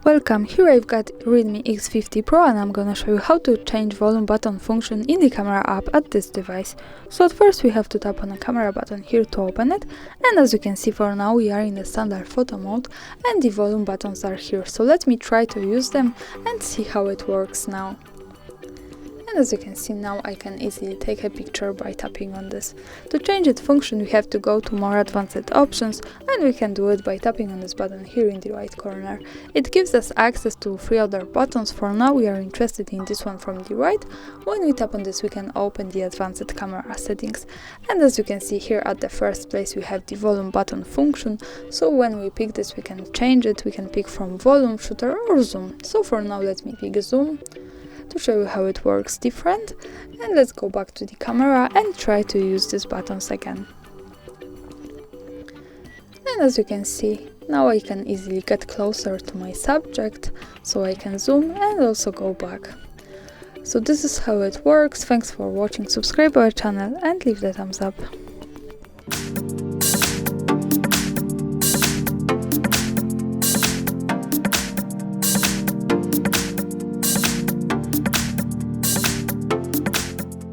Welcome, here I've got Realme X50 Pro and I'm gonna show you how to change volume button function in the camera app at this device. So at first we have to tap on the camera button here to open it, and as you can see for now we are in the standard photo mode and the volume buttons are here. So let me try to use them and see how it works now. And as you can see now I can easily take a picture by tapping on this. To change its function we have to go to more advanced options, and we can do it by tapping on this button here in the right corner. It gives us access to 3 other buttons. For now we are interested in this one from the right. When we tap on this we can open the advanced camera settings, and as you can see here at the first place we have the volume button function. So when we pick this we can change it. We can pick from volume, shutter or zoom. So for now let me pick zoom to show you how it works different, and let's go back to the camera and try to use these buttons again. And as you can see, now I can easily get closer to my subject, so I can zoom and also go back. So this is how it works. Thanks for watching, subscribe our channel and leave the thumbs up.